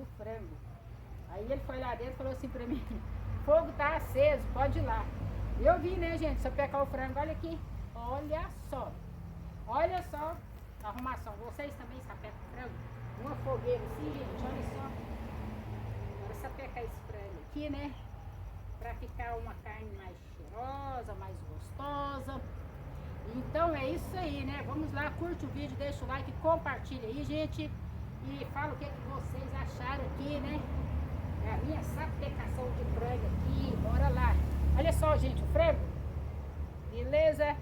o frango. Aí ele foi lá dentro e falou assim pra mim, o fogo tá aceso, pode ir lá. Eu vi, né, gente, sapecar o frango, olha aqui, olha só a arrumação. Vocês também sapecam frango? Uma fogueira assim, gente, olha só. Agora sapecar esse frango aqui, né, pra ficar uma carne mais cheirosa, mais gostosa. Então é isso aí, né? Vamos lá, curte o vídeo, deixa o like, compartilha aí, gente. E fala o que vocês acharam aqui, né? É a minha sapecação de frango aqui. Bora lá. Olha só, gente, o frango. Beleza?